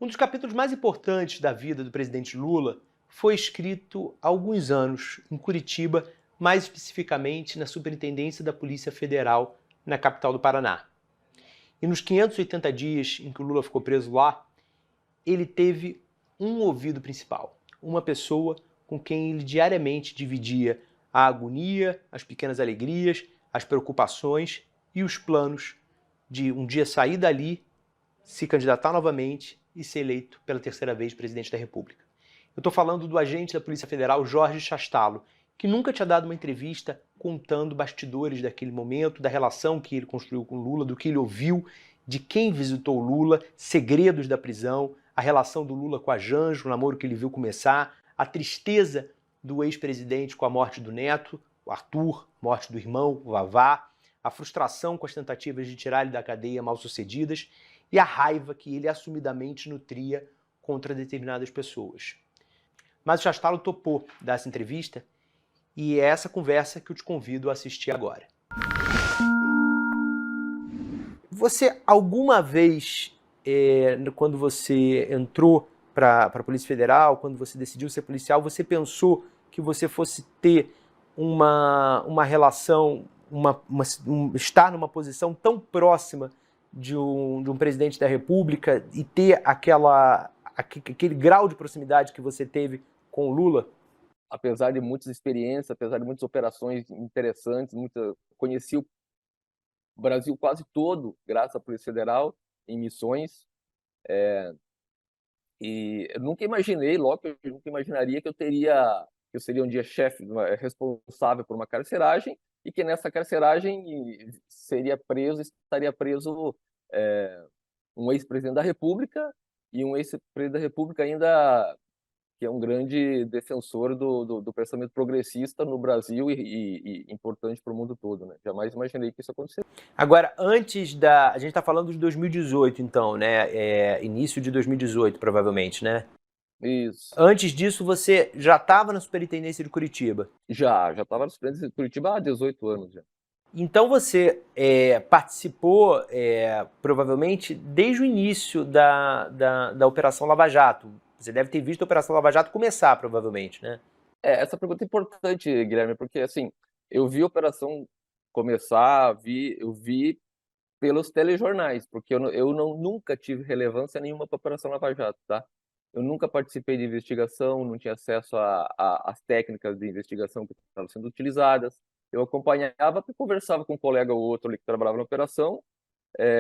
Um dos capítulos mais importantes da vida do presidente Lula foi escrito há alguns anos em Curitiba, mais especificamente na Superintendência da Polícia Federal, na capital do Paraná. E nos 580 dias em que o Lula ficou preso lá, ele teve um ouvido principal, uma pessoa com quem ele diariamente dividia a agonia, as pequenas alegrias, as preocupações e os planos de um dia sair dali, se candidatar novamente e ser eleito pela terceira vez presidente da República. Eu estou falando do agente da Polícia Federal, Jorge Chastalo, que nunca tinha dado uma entrevista contando bastidores daquele momento, da relação que ele construiu com Lula, do que ele ouviu, de quem visitou Lula, segredos da prisão, a relação do Lula com a Janja, o namoro que ele viu começar, a tristeza do ex-presidente com a morte do neto, o Arthur, morte do irmão, o Vavá, a frustração com as tentativas de tirar ele da cadeia mal sucedidas e a raiva que ele assumidamente nutria contra determinadas pessoas. Mas o Chastalo topou dar essa entrevista e é essa conversa que eu te convido a assistir agora. Você alguma vez, quando você entrou para a Polícia Federal, quando você decidiu ser policial, você pensou que você fosse ter uma relação, estar numa posição tão próxima de um presidente da República e ter aquele grau de proximidade que você teve com o Lula? Apesar de muitas experiências, apesar de muitas operações interessantes, conheci o Brasil quase todo, graças à Polícia Federal, em missões. E eu nunca imaginei, logo eu nunca imaginaria que eu seria um dia chefe, responsável por uma carceragem, e que nessa carceragem estaria preso um ex-presidente da República, e um ex-presidente da República ainda que é um grande defensor do pensamento progressista no Brasil e importante para o mundo todo, né? Jamais imaginei que isso acontecesse. Agora, a gente está falando de 2018, então, né? Início de 2018, provavelmente, né? Isso. Antes disso, você já estava na Superintendência de Curitiba? Já estava no Supremo de Curitiba há 18 anos já. Então você participou, provavelmente, desde o início da Operação Lava Jato. Você deve ter visto a Operação Lava Jato começar, provavelmente, né? Essa pergunta é importante, Guilherme, porque assim, eu vi a operação começar, eu vi pelos telejornais, porque nunca tive relevância nenhuma para a Operação Lava Jato, tá? Eu nunca participei de investigação, não tinha acesso às técnicas de investigação que estavam sendo utilizadas. Eu acompanhava e conversava com um colega ou outro ali que trabalhava na operação,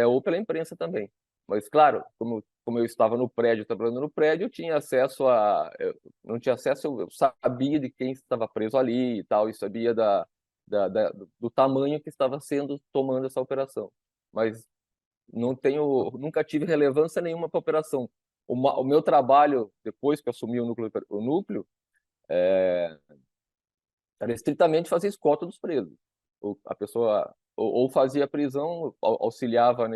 ou pela imprensa também. Mas, claro, como eu estava no prédio, trabalhando no prédio, eu tinha acesso não tinha acesso, eu sabia de quem estava preso ali e tal, e sabia do tamanho que estava tomando essa operação. Mas nunca tive relevância nenhuma para a operação. O meu trabalho, depois que eu assumi o núcleo era estritamente fazer escolta dos presos. A pessoa ou fazia prisão, auxiliava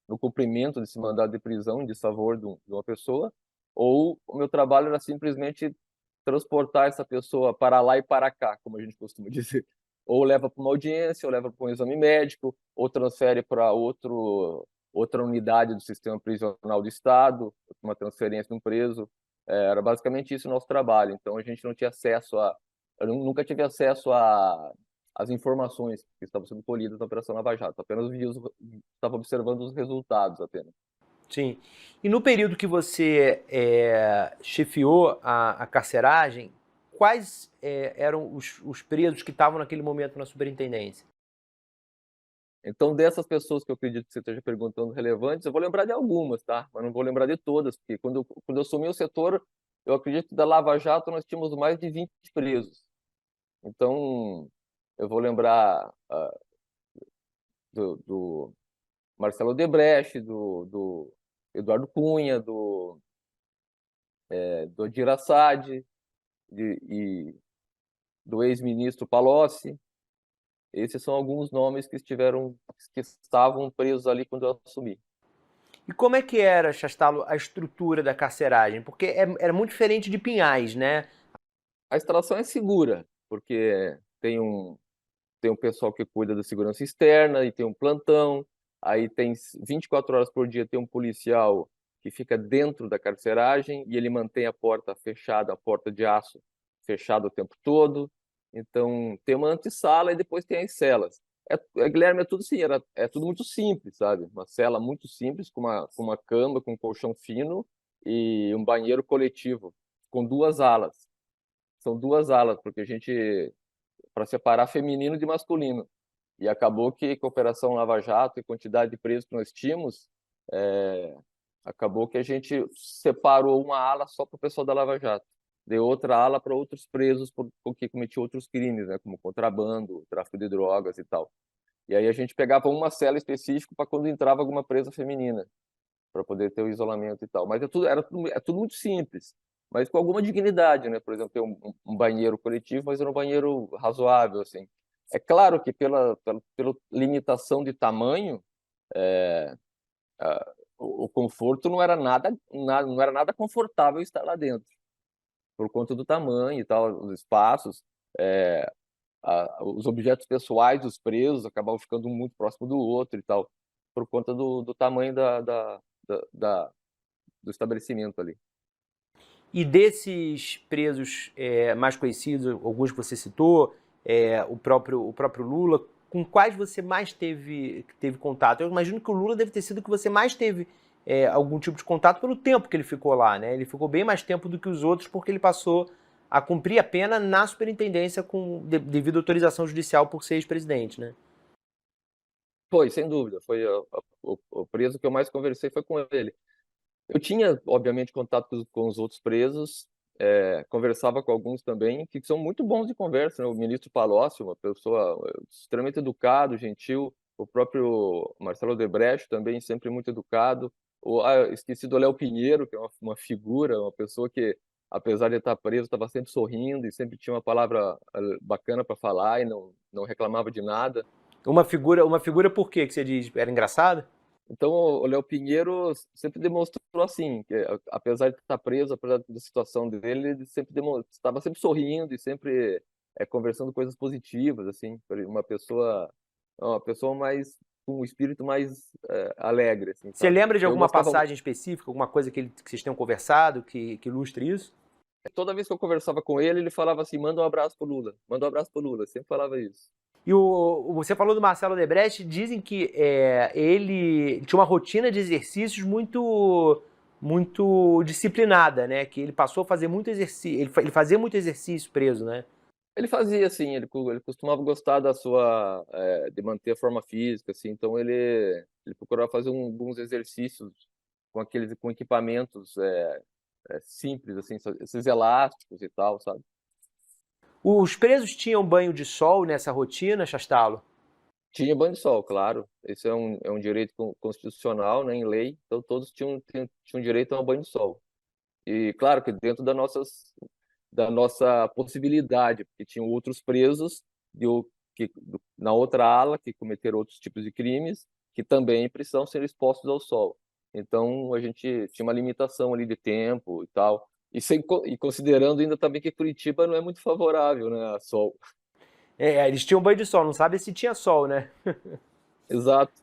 no cumprimento desse mandado de prisão, de favor de uma pessoa, ou o meu trabalho era simplesmente transportar essa pessoa para lá e para cá, como a gente costuma dizer. Ou leva para uma audiência, ou leva para um exame médico, ou transfere para outra unidade do sistema prisional do Estado, uma transferência de um preso. Era basicamente isso o nosso trabalho. Então, a gente não tinha acesso eu nunca tive acesso às informações que estavam sendo colhidas na Operação Lava Jato, apenas estava observando os resultados apenas. Sim. E no período que você chefiou a carceragem, quais eram os presos que estavam naquele momento na superintendência? Então, dessas pessoas que eu acredito que você esteja perguntando relevantes, eu vou lembrar de algumas, tá? Mas não vou lembrar de todas, porque quando eu assumi o setor, eu acredito que da Lava Jato nós tínhamos mais de 20 presos. Então, eu vou lembrar do Marcelo Odebrecht, do Eduardo Cunha, do Edir Assad e do ex-ministro Palocci. Esses são alguns nomes que estavam presos ali quando eu assumi. E como é que era, Chastalo, a estrutura da carceragem? Porque era muito diferente de Pinhais, né? A instalação é segura, porque tem um pessoal que cuida da segurança externa e tem um plantão, aí tem 24 horas por dia tem um policial que fica dentro da carceragem e ele mantém a porta fechada, a porta de aço fechada o tempo todo. Então, tem uma antessala e depois tem as celas. Guilherme, é tudo assim, é tudo muito simples, sabe? Uma cela muito simples, com uma cama, com um colchão fino e um banheiro coletivo, com 2 alas. São 2 alas, porque a gente, para separar feminino de masculino. E acabou que com a Operação Lava Jato e quantidade de presos que nós tínhamos, é, acabou que a gente separou uma ala só para o pessoal da Lava Jato, deu outra ala para outros presos porque cometiam outros crimes, né, como contrabando, tráfico de drogas e tal. E aí a gente pegava uma cela específica para quando entrava alguma presa feminina, para poder ter o isolamento e tal. Mas é tudo muito simples, mas com alguma dignidade, né? Por exemplo, ter um banheiro coletivo, mas era um banheiro razoável, assim. É claro que pela limitação de tamanho, o conforto não era nada confortável estar lá dentro, por conta do tamanho e tal, os espaços, os objetos pessoais dos presos acabavam ficando muito próximo do outro e tal, por conta do tamanho da, do estabelecimento ali. E desses presos mais conhecidos, alguns que você citou, o próprio Lula, com quais você mais teve contato? Eu imagino que o Lula deve ter sido o que você mais teve algum tipo de contato pelo tempo que ele ficou lá, né? Ele ficou bem mais tempo do que os outros porque ele passou a cumprir a pena na superintendência devido à autorização judicial por ser ex-presidente, né? Foi, sem dúvida, foi o preso que eu mais conversei foi com ele. Eu tinha, obviamente, contato com os outros presos, conversava com alguns também, que são muito bons de conversa, né? O ministro Palocci, uma pessoa extremamente educado, gentil, o próprio Marcelo Odebrecht também, sempre muito educado. Esqueci do Léo Pinheiro, que é uma figura, uma pessoa que, apesar de estar preso, estava sempre sorrindo e sempre tinha uma palavra bacana para falar e não reclamava de nada. Uma figura por quê que você diz? Era engraçado? Então, o Léo Pinheiro sempre demonstrou assim, que apesar de estar preso, apesar da situação dele, ele sempre estava sempre sorrindo e sempre conversando coisas positivas, assim, uma pessoa mais com um espírito mais alegre, assim, Você sabe? lembra de Eu alguma gostava, passagem específica, alguma coisa que vocês tenham conversado que ilustre isso? toda vez que eu conversava com ele falava assim, manda um abraço pro Lula, manda um abraço pro Lula, sempre falava isso. E você falou do Marcelo Odebrecht, dizem que ele tinha uma rotina de exercícios muito disciplinada, né? Que ele passou a fazer muito exercício, ele fazia muito exercício preso, né? Ele fazia assim, ele costumava gostar de manter a forma física, assim, então ele procurava fazer alguns exercícios com equipamentos simples, assim, esses elásticos e tal, sabe? Os presos tinham banho de sol nessa rotina, Chastalo? Tinha banho de sol, claro, esse é um direito constitucional, né, em lei, então todos tinham direito a um banho de sol. E claro que dentro da nossa possibilidade, porque tinham outros presos na outra ala que cometeram outros tipos de crimes, que também precisam ser expostos ao sol. Então, a gente tinha uma limitação ali de tempo e tal. E considerando ainda também que Curitiba não é muito favorável, né, a sol. Eles tinham banho de sol, não sabe se tinha sol, né? Exato.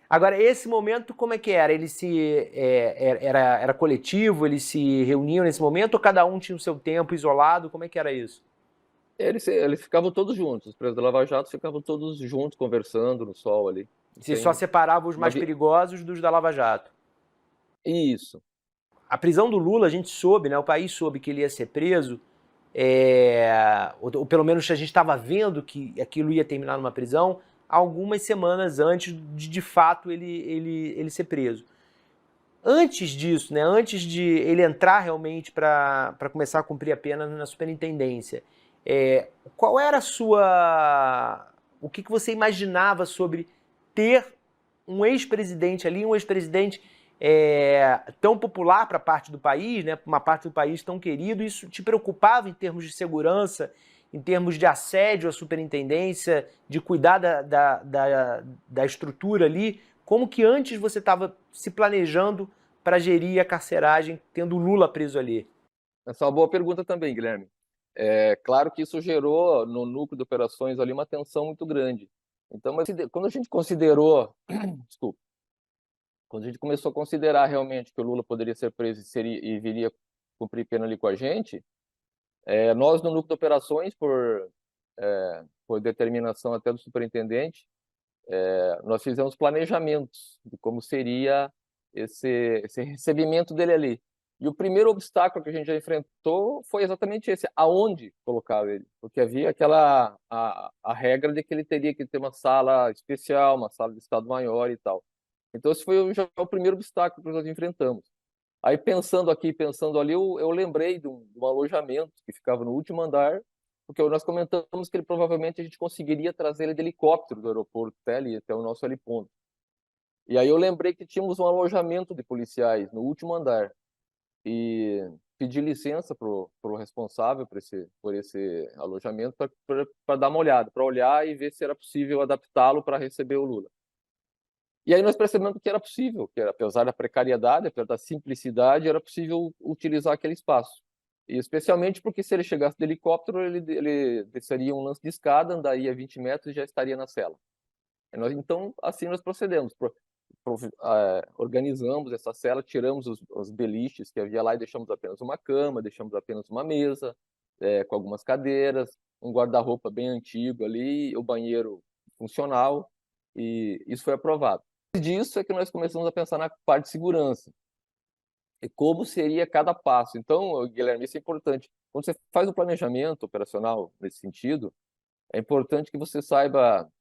Agora, esse momento, como é que era? Era coletivo, eles se reuniam nesse momento ou cada um tinha o seu tempo isolado? Como é que era isso? Eles ficavam todos juntos, os presos da Lava Jato ficavam todos juntos, conversando no sol ali. Não Você só tem separava os uma mais perigosos dos da Lava Jato. Isso. A prisão do Lula, a gente soube, né? O país soube que ele ia ser preso, ou pelo menos a gente estava vendo que aquilo ia terminar numa prisão algumas semanas antes de fato ele ser preso. Antes disso, né, antes de ele entrar realmente para começar a cumprir a pena na superintendência, qual era a sua. O que você imaginava sobre ter um ex-presidente ali, um ex-presidente tão popular para parte do país, né, uma parte do país tão querido? Isso te preocupava em termos de segurança, em termos de assédio à superintendência, de cuidar da estrutura ali? Como que antes você estava se planejando para gerir a carceragem, tendo o Lula preso ali? Essa é uma boa pergunta também, Guilherme. É claro que isso gerou no núcleo de operações ali uma tensão muito grande. Então, mas quando a gente considerou, desculpa, Quando a gente começou a considerar realmente que o Lula poderia ser preso e viria cumprir pena ali com a gente, nós no núcleo de operações, por determinação até do superintendente, nós fizemos planejamentos de como seria esse recebimento dele ali. E o primeiro obstáculo que a gente já enfrentou foi exatamente esse, aonde colocar ele. Porque havia a regra de que ele teria que ter uma sala especial, uma sala de Estado Maior e tal. Então esse foi já o primeiro obstáculo que nós enfrentamos. Aí pensando aqui, pensando ali, eu lembrei de um alojamento que ficava no último andar, porque nós comentamos que ele provavelmente a gente conseguiria trazer ele de helicóptero do aeroporto até o nosso heliponto. E aí eu lembrei que tínhamos um alojamento de policiais no último andar e pedi licença pro responsável por esse alojamento para dar uma olhada, para olhar e ver se era possível adaptá-lo para receber o Lula. E aí nós percebemos que era possível, que apesar da precariedade, apesar da simplicidade, era possível utilizar aquele espaço. E especialmente porque se ele chegasse de helicóptero, ele desceria um lance de escada, andaria 20 metros e já estaria na cela. Então, assim nós procedemos. Organizamos essa cela, tiramos os beliches que havia lá e deixamos apenas uma cama, deixamos apenas uma mesa, com algumas cadeiras, um guarda-roupa bem antigo ali, o banheiro funcional, e isso foi aprovado. Disso é que nós começamos a pensar na parte de segurança e como seria cada passo. Então, Guilherme, isso é importante. Quando você faz o planejamento operacional nesse sentido, é importante que você saiba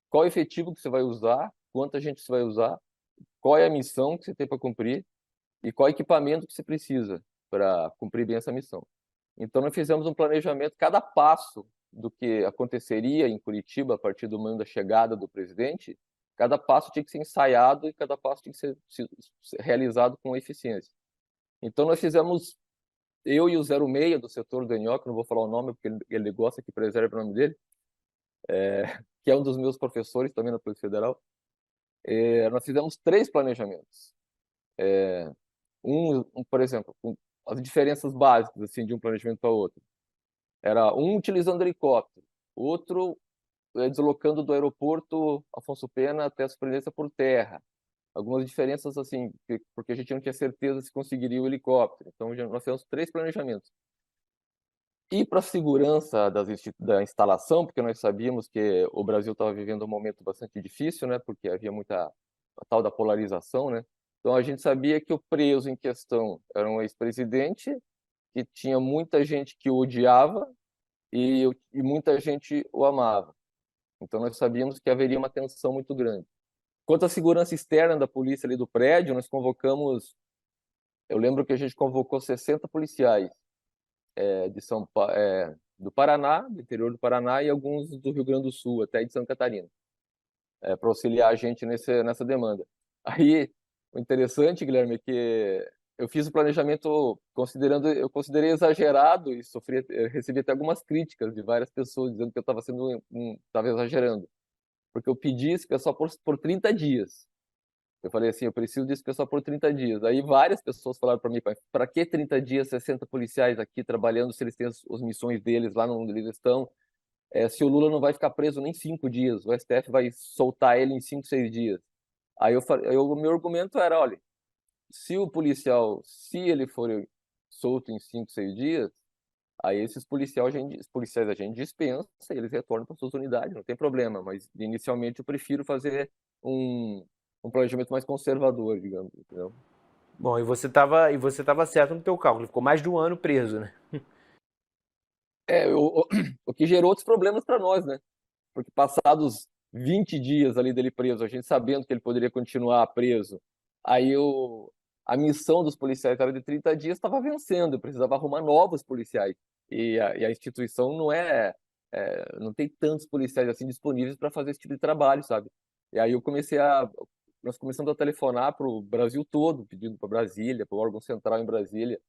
qual efetivo que você vai usar, quanta gente você vai usar, qual é a missão que você tem para cumprir e qual equipamento que você precisa para cumprir bem essa missão. Então, nós fizemos um planejamento, cada passo do que aconteceria em Curitiba a partir do momento da chegada do presidente, cada passo tinha que ser ensaiado e cada passo tinha que ser realizado com eficiência. Então, nós fizemos, eu e o 06 do setor do ENIOC, não vou falar o nome porque ele gosta que preserve o nome dele, que é um dos meus professores também na Polícia Federal, nós fizemos 3 planejamentos. Por exemplo, as diferenças básicas assim, de um planejamento para outro. Era um utilizando helicóptero, outro deslocando do aeroporto Afonso Pena até a Superintendência por terra. Algumas diferenças assim, porque a gente não tinha certeza se conseguiria o helicóptero. Então, nós fizemos 3 planejamentos. E para a segurança da instalação, porque nós sabíamos que o Brasil estava vivendo um momento bastante difícil, né? Porque havia a tal da polarização, né? Então a gente sabia que o preso em questão era um ex-presidente que tinha muita gente que o odiava e muita gente o amava. Então nós sabíamos que haveria uma tensão muito grande. Quanto à segurança externa da polícia ali do prédio, nós convocamos, eu lembro que a gente convocou 60 policiais do Paraná, do interior do Paraná, e alguns do Rio Grande do Sul, até de Santa Catarina, para auxiliar a gente nessa demanda. Aí, o interessante, Guilherme, é que eu fiz o planejamento eu considerei exagerado e recebi até algumas críticas de várias pessoas dizendo que eu estava exagerando, porque eu pedi esse pessoal por 30 dias. Eu falei assim, eu preciso desse pessoal por 30 dias. Aí várias pessoas falaram para mim, para que 30 dias, 60 policiais aqui trabalhando se eles têm as missões deles lá onde eles estão? Se o Lula não vai ficar preso nem 5 dias, o STF vai soltar ele em 5, 6 dias. Aí o meu argumento era, olha, se o policial, se ele for solto em 5, 6 dias, aí esses policiais a gente dispensa e eles retornam para suas unidades, não tem problema, mas inicialmente eu prefiro fazer um planejamento mais conservador, digamos, entendeu? Bom, e você tava certo no teu cálculo, ficou mais de um ano preso, né? O que gerou outros problemas para nós, né? Porque passados 20 dias ali dele preso, a gente sabendo que ele poderia continuar preso, aí a missão dos policiais era de 30 dias, estava vencendo, eu precisava arrumar novos policiais. E a instituição não tem tantos policiais assim disponíveis para fazer esse tipo de trabalho, sabe? E aí nós começamos a telefonar para o Brasil todo, pedindo para Brasília, para o órgão central em Brasília,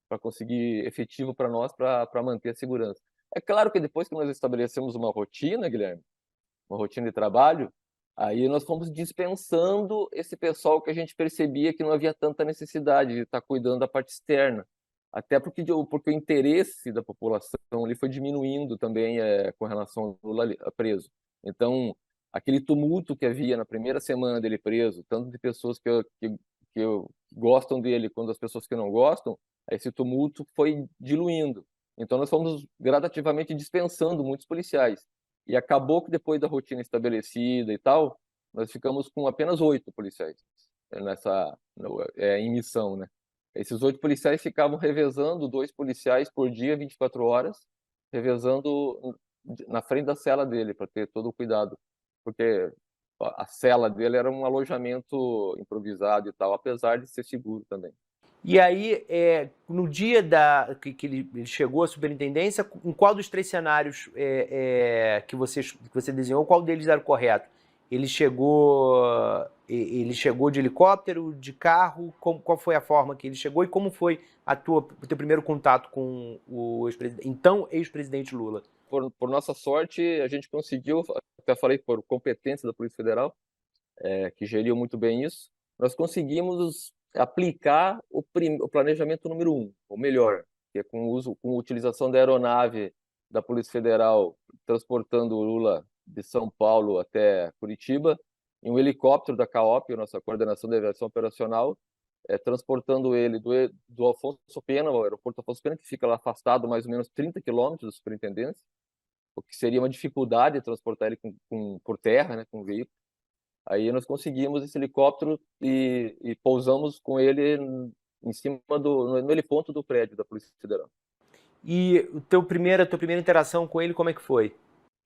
para conseguir efetivo para nós, para manter a segurança. É claro que depois que nós estabelecemos uma rotina, Guilherme, uma rotina de trabalho, aí nós fomos dispensando esse pessoal que a gente percebia que não havia tanta necessidade de estar cuidando da parte externa. Até porque o interesse da população ali foi diminuindo também com relação ao Lula preso. Então, aquele tumulto que havia na primeira semana dele preso, tanto de pessoas que gostam dele quanto das pessoas que não gostam, esse tumulto foi diluindo. Então nós fomos gradativamente dispensando muitos policiais. E acabou que depois da rotina estabelecida e tal, nós ficamos com apenas 8 policiais em missão, né? Esses 8 policiais ficavam revezando, 2 policiais por dia, 24 horas, revezando na frente da cela dele, para ter todo o cuidado. Porque a cela dele era um alojamento improvisado e tal, apesar de ser seguro também. E aí, no dia que ele chegou à superintendência, em qual dos 3 cenários que você desenhou, qual deles era o correto? Ele chegou de helicóptero, de carro? Qual foi a forma que ele chegou e como foi o teu primeiro contato com o então ex-presidente Lula? Por nossa sorte, a gente conseguiu, até falei por competência da Polícia Federal, que geriu muito bem isso, nós conseguimos aplicar o planejamento número 1, ou melhor, que é com a utilização da aeronave da Polícia Federal transportando o Lula de São Paulo até Curitiba, em um helicóptero da CAOP, nossa Coordenação de Aviação Operacional, transportando ele do Afonso Pena, o aeroporto Afonso Pena, que fica lá afastado mais ou menos 30 quilômetros da superintendência, o que seria uma dificuldade transportar ele por terra, né, com o veículo. Aí nós conseguimos esse helicóptero e pousamos com ele em cima no heliponto do prédio da Polícia Federal. E a tua primeira interação com ele, como é que foi?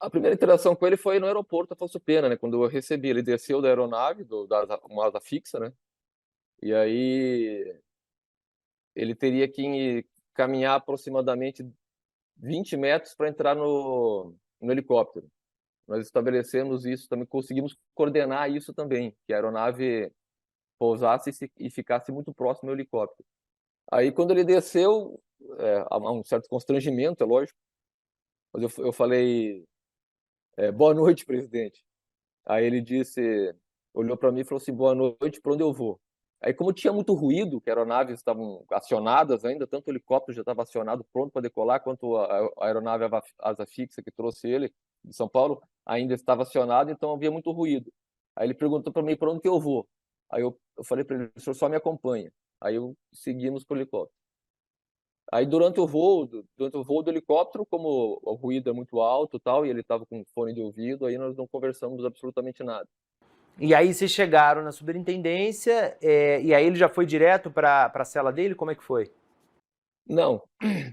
A primeira interação com ele foi no aeroporto Afonso Pena, né? Quando eu recebi, ele desceu da aeronave, uma asa fixa, né? E aí ele teria que caminhar aproximadamente 20 metros para entrar no helicóptero. Nós estabelecemos isso, também conseguimos coordenar isso também, que a aeronave pousasse e ficasse muito próximo ao helicóptero. Aí, quando ele desceu, há um certo constrangimento, é lógico, mas eu falei, boa noite, presidente. Aí ele olhou para mim e falou assim, boa noite, para onde eu vou? Aí, como tinha muito ruído, que aeronaves estavam acionadas ainda, tanto o helicóptero já estava acionado, pronto para decolar, quanto a aeronave asa fixa que trouxe ele de São Paulo ainda estava acionada, então havia muito ruído. Aí ele perguntou para mim para onde que eu vou. Aí eu falei para ele, o senhor só me acompanha. Aí seguimos para o helicóptero. Aí durante o voo do helicóptero, como o ruído é muito alto, tal, e ele estava com fone de ouvido, aí nós não conversamos absolutamente nada. E aí vocês chegaram na superintendência, e aí ele já foi direto para a cela dele? Como é que foi? Não.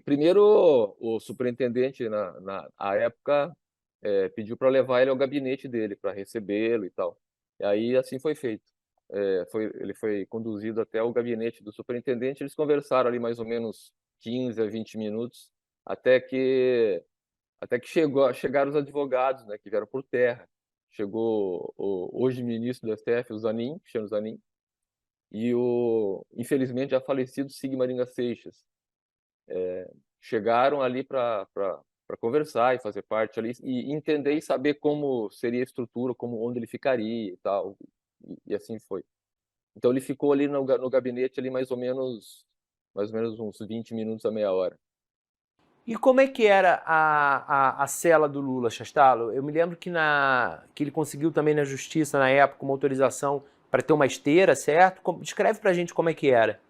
Primeiro, o superintendente, na época, pediu para levar ele ao gabinete dele, para recebê-lo e tal. E aí, assim foi feito. Ele foi conduzido até o gabinete do superintendente, eles conversaram ali mais ou menos 15 a 20 minutos, até que chegaram os advogados, né, que vieram por terra. Chegou o hoje ministro do STF, o Zanin, Cristiano Zanin, e o, infelizmente, já falecido Sigmaringa Seixas. Chegaram ali para conversar e fazer parte ali, e entender e saber como seria a estrutura, onde ele ficaria e tal, e assim foi. Então ele ficou ali no gabinete ali mais ou menos uns 20 minutos a meia hora. E como é que era a cela do Lula, Chastalo? Eu me lembro que ele conseguiu também na justiça, na época, uma autorização para ter uma esteira, certo? Descreve pra gente como é que era.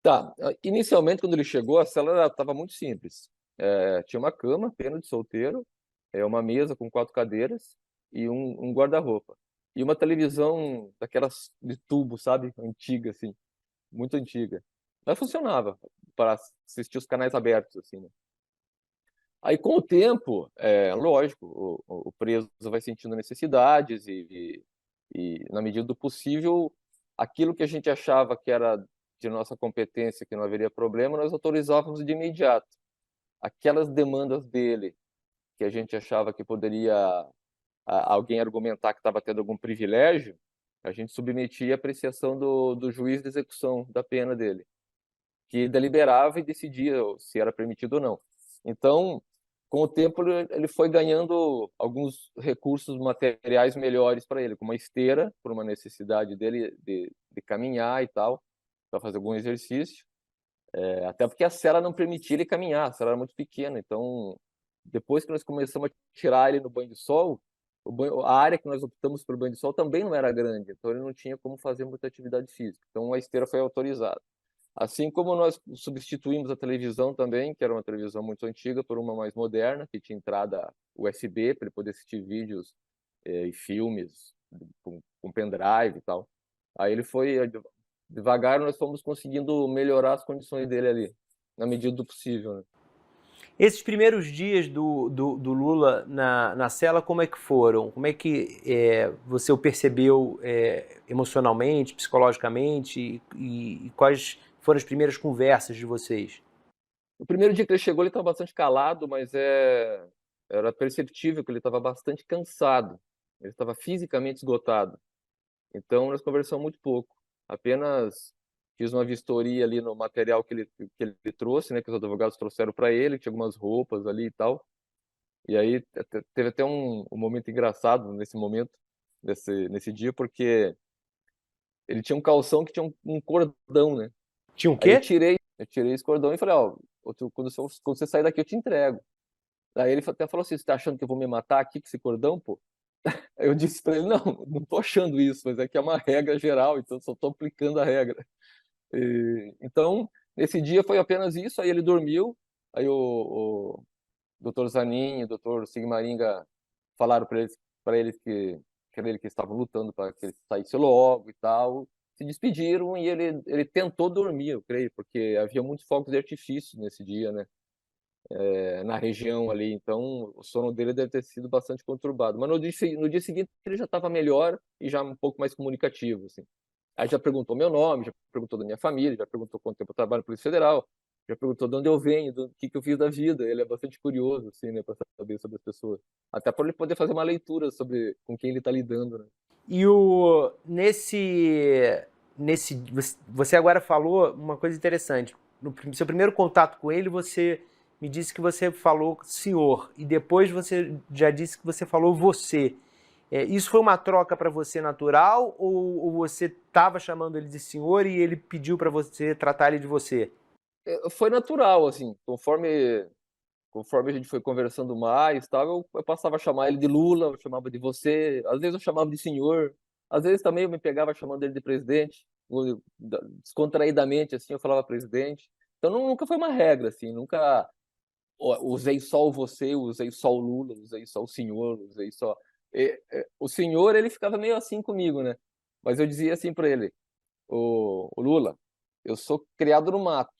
Tá, inicialmente quando ele chegou, a cela estava muito simples. Tinha uma cama, pena de solteiro, uma mesa com 4 cadeiras e um guarda-roupa. E uma televisão daquelas de tubo, sabe? Antiga, assim, muito antiga. Mas funcionava para assistir os canais abertos, assim, né? Aí, com o tempo, lógico, o preso vai sentindo necessidades e, na medida do possível, aquilo que a gente achava que era de nossa competência, que não haveria problema, nós autorizávamos de imediato. Aquelas demandas dele, que a gente achava que poderia alguém argumentar que estava tendo algum privilégio, a gente submetia à apreciação do juiz de execução da pena dele, que deliberava e decidia se era permitido ou não. Então, com o tempo, ele foi ganhando alguns recursos materiais melhores para ele, como uma esteira, por uma necessidade dele de caminhar e tal, para fazer algum exercício. Até porque a cela não permitia ele caminhar, a cela era muito pequena. Então, depois que nós começamos a tirar ele no banho de sol, A área que nós optamos pelo banho de sol também não era grande, então ele não tinha como fazer muita atividade física. Então a esteira foi autorizada. Assim como nós substituímos a televisão também, que era uma televisão muito antiga, por uma mais moderna, que tinha entrada USB para ele poder assistir vídeos e filmes com pendrive e tal. Aí ele foi, devagar, nós fomos conseguindo melhorar as condições dele ali, na medida do possível, né? Esses primeiros dias do Lula na cela, como é que foram? Como é que você o percebeu emocionalmente, psicologicamente, e quais foram as primeiras conversas de vocês? O primeiro dia que ele chegou, ele estava bastante calado, mas era perceptível que ele estava bastante cansado. Ele estava fisicamente esgotado. Então, nós conversamos muito pouco. Apenas fiz uma vistoria ali no material que ele trouxe, né, que os advogados trouxeram para ele, tinha algumas roupas ali e tal. E aí teve até um momento engraçado nesse momento, nesse dia, porque ele tinha um calção que tinha um cordão, né? Tinha um Aí eu quê? tirei esse cordão e falei, ó, quando você sair daqui eu te entrego. Aí ele até falou assim, você tá achando que eu vou me matar aqui com esse cordão, pô? Aí eu disse para ele, não tô achando isso, mas é que é uma regra geral, então eu só tô aplicando a regra. Então, nesse dia foi apenas isso, aí ele dormiu, aí o Dr. Zanin e o Dr. Sigmaringa falaram para eles que era ele que estavam lutando para que ele saísse logo e tal, se despediram e ele tentou dormir, eu creio, porque havia muitos fogos de artifício nesse dia, né? Na região ali, então o sono dele deve ter sido bastante conturbado. Mas no dia seguinte ele já estava melhor e já um pouco mais comunicativo, assim. Aí já perguntou meu nome, já perguntou da minha família, já perguntou quanto tempo eu trabalho na Polícia Federal, já perguntou de onde eu venho, do que eu fiz da vida. Ele é bastante curioso, assim, né, para saber sobre as pessoas. Até para ele poder fazer uma leitura sobre com quem ele está lidando, né? E nesse você agora falou uma coisa interessante. No seu primeiro contato com ele, você me disse que você falou senhor e depois você já disse que você falou você. Isso foi uma troca para você natural ou você estava chamando ele de senhor e ele pediu para você tratar ele de você? Foi natural, assim, conforme a gente foi conversando mais, tal, eu passava a chamar ele de Lula, eu chamava de você, às vezes eu chamava de senhor, às vezes também eu me pegava chamando ele de presidente, descontraidamente, assim, eu falava presidente. Então nunca foi uma regra, assim, nunca usei só o você, usei só o Lula, usei só o senhor, usei só. O senhor, ele ficava meio assim comigo, né? Mas eu dizia assim para ele: o Lula, eu sou criado no mato.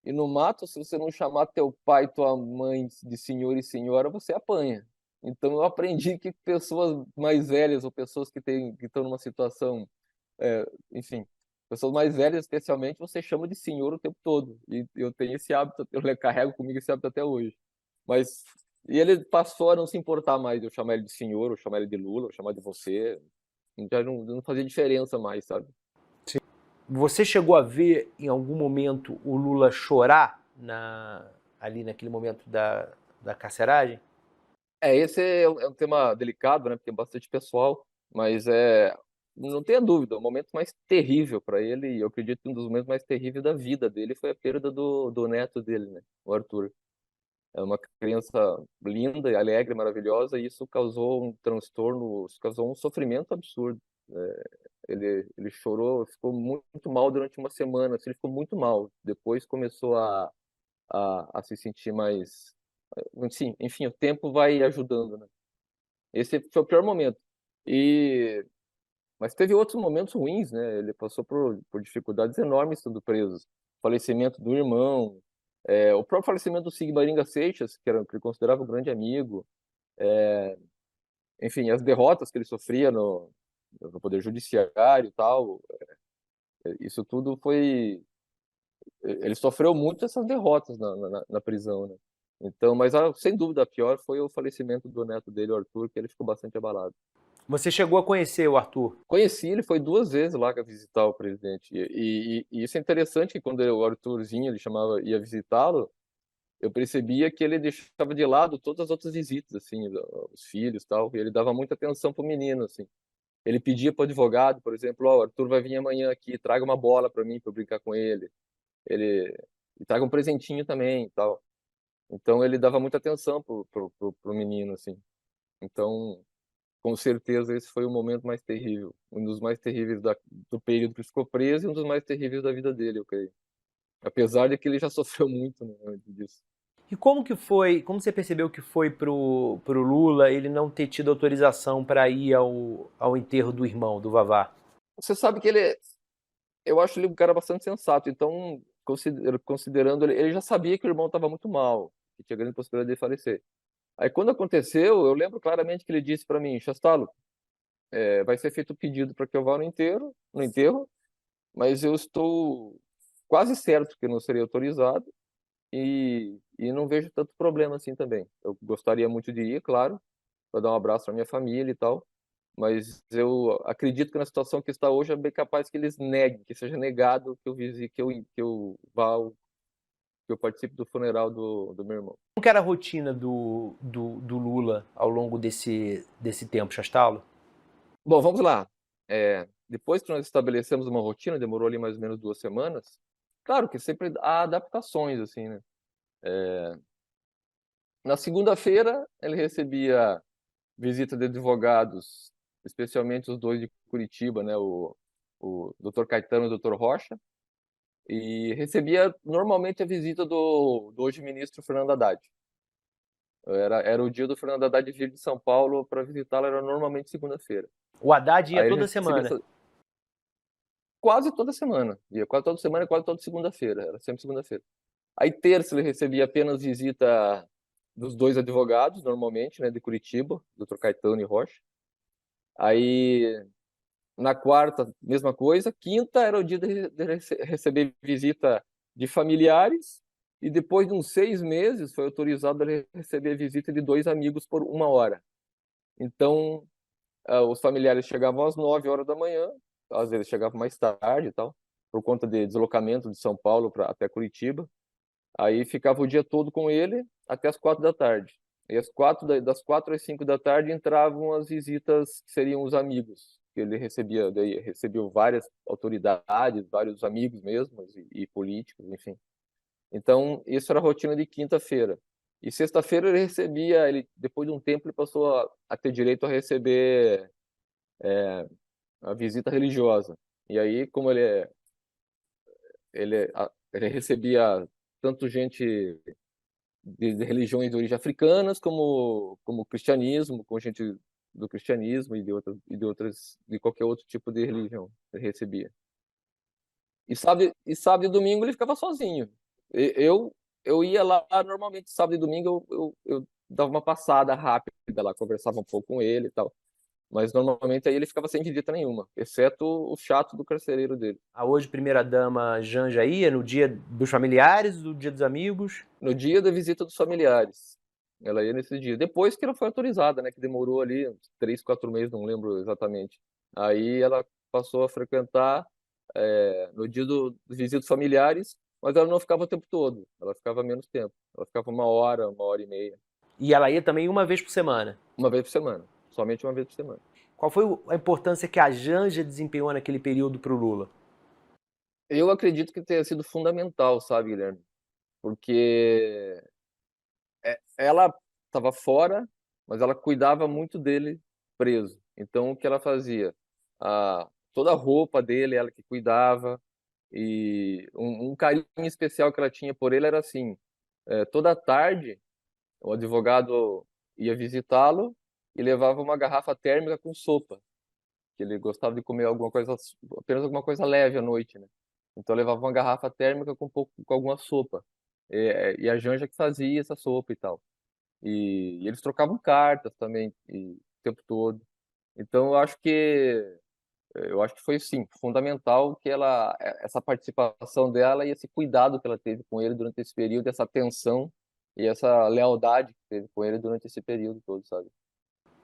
E no mato, se você não chamar teu pai e tua mãe de senhor e senhora, você apanha. Então eu aprendi que pessoas mais velhas ou pessoas que estão numa situação, enfim, pessoas mais velhas especialmente, você chama de senhor o tempo todo. E eu tenho esse hábito, eu carrego comigo esse hábito até hoje. Mas e ele passou a não se importar mais de eu chamar ele de senhor, ou chamar ele de Lula, ou chamar de você. Já não fazia diferença mais, sabe? Você chegou a ver em algum momento o Lula chorar ali naquele momento da carceragem? Esse é um tema delicado, né? Porque é bastante pessoal, mas não tenha dúvida, o momento mais terrível para ele, e eu acredito que um dos momentos mais terríveis da vida dele foi a perda do neto dele, né? O Arthur. É uma criança linda, alegre, maravilhosa, e isso causou um transtorno, isso causou um sofrimento absurdo. Ele chorou, ficou muito mal durante uma semana, assim, ele ficou muito mal. Depois começou a se sentir mais. Sim, enfim, o tempo vai ajudando, né? Esse foi o pior momento. E, mas teve outros momentos ruins, né? Ele passou por dificuldades enormes estando preso. Falecimento do irmão, o próprio falecimento do Sigmaringa Seixas, que ele considerava um grande amigo, enfim, as derrotas que ele sofria no Poder Judiciário e tal, isso tudo foi. Ele sofreu muito essas derrotas na prisão, né? Então, mas sem dúvida a pior foi o falecimento do neto dele, o Arthur, que ele ficou bastante abalado. Você chegou a conhecer o Arthur? Conheci ele, foi 2 vezes lá visitar o presidente. E isso é interessante, que quando o Arthurzinho ele ia visitá-lo, eu percebia que ele deixava de lado todas as outras visitas, assim, os filhos e tal, e ele dava muita atenção pro menino, assim. Ele pedia para o advogado, por exemplo, ó, o Arthur vai vir amanhã aqui, traga uma bola para mim para eu brincar com ele. Ele e traga um presentinho também, e tal. Então ele dava muita atenção pro menino, assim. Então com certeza esse foi o momento mais terrível, um dos mais terríveis do período que ele ficou preso e um dos mais terríveis da vida dele, eu creio. Apesar de que ele já sofreu muito, né, antes disso. E como que foi, como você percebeu que foi pro Lula ele não ter tido autorização para ir ao enterro do irmão, do Vavá? Você sabe que eu acho ele um cara bastante sensato, então, considerando ele já sabia que o irmão estava muito mal, que tinha grande possibilidade de falecer. Aí quando aconteceu, eu lembro claramente que ele disse para mim, Chastalo, vai ser feito o pedido para que eu vá no enterro, mas eu estou quase certo que eu não serei autorizado e não vejo tanto problema assim também. Eu gostaria muito de ir, claro, para dar um abraço à minha família e tal, mas eu acredito que na situação que está hoje é bem capaz que eles neguem, que seja negado que eu visite, que eu vá, que eu participe do funeral do meu irmão. Como que era a rotina do Lula ao longo desse tempo, Chastalo? Bom, vamos lá. Depois que nós estabelecemos uma rotina, demorou ali mais ou menos 2 semanas. Claro que sempre há adaptações, assim, né? Na segunda-feira, ele recebia visita de advogados, especialmente os dois de Curitiba, né? O Dr. Caetano e o Dr. Rocha. E recebia normalmente a visita do hoje ministro Fernando Haddad. Era o dia do Fernando Haddad vir de São Paulo para visitá-lo, era normalmente segunda-feira. O Haddad ia Aí ele toda recebia semana. quase toda semana. Ia quase toda semana e quase toda segunda-feira. Era sempre segunda-feira. Aí terça ele recebia apenas visita dos dois advogados, normalmente, né, de Curitiba, Dr. Caetano e Rocha. Aí na quarta, mesma coisa. Quinta era o dia de receber visita de familiares. E depois de uns 6 meses foi autorizado a receber a visita de 2 amigos por 1 hora. Então, os familiares chegavam às 9 horas da manhã, às vezes chegavam mais tarde e tal, por conta de deslocamento de São Paulo até Curitiba. Aí ficava o dia todo com ele até as 4 da tarde. E das 4 às 5 da tarde entravam as visitas que seriam os amigos que ele recebia. Daí recebeu várias autoridades, vários amigos mesmo e políticos, enfim. Então isso era a rotina de quinta-feira. E sexta-feira ele depois de um tempo ele passou a ter direito a receber a visita religiosa. E aí como ele recebia tanto gente de religiões de origem africanas, como cristianismo, com gente do cristianismo de qualquer outro tipo de religião ele recebia. E sábado e domingo ele ficava sozinho. Eu ia lá normalmente sábado e domingo eu dava uma passada rápida lá, conversava um pouco com ele e tal. Mas normalmente aí ele ficava sem visita nenhuma, exceto o chato do carcereiro dele. A hoje primeira-dama Janja ia no dia dos familiares, no dia dos amigos. No dia da visita dos familiares. Ela ia nesse dia. Depois que ela foi autorizada, né? Que demorou ali uns 3, 4 meses, não lembro exatamente. Aí ela passou a frequentar no dia dos visitas familiares, mas ela não ficava o tempo todo. Ela ficava menos tempo. Ela ficava 1 hora e meia. E ela ia também uma vez por semana. Uma vez por semana. Somente uma vez por semana. Qual foi a importância que a Janja desempenhou naquele período para o Lula? Eu acredito que tenha sido fundamental, sabe, Guilherme? Porque ela estava fora, mas ela cuidava muito dele preso. Então, o que ela fazia? Toda a roupa dele, ela que cuidava. E um carinho especial que ela tinha por ele era assim: toda tarde, o advogado ia visitá-lo e levava uma garrafa térmica com sopa, que ele gostava de comer alguma coisa, apenas alguma coisa leve à noite, né? Então, levava uma garrafa térmica com alguma sopa. E a Janja que fazia essa sopa e tal. E eles trocavam cartas também o tempo todo. Então eu acho que foi sim fundamental que essa participação dela e esse cuidado que ela teve com ele durante esse período, essa atenção e essa lealdade que teve com ele durante esse período todo, sabe?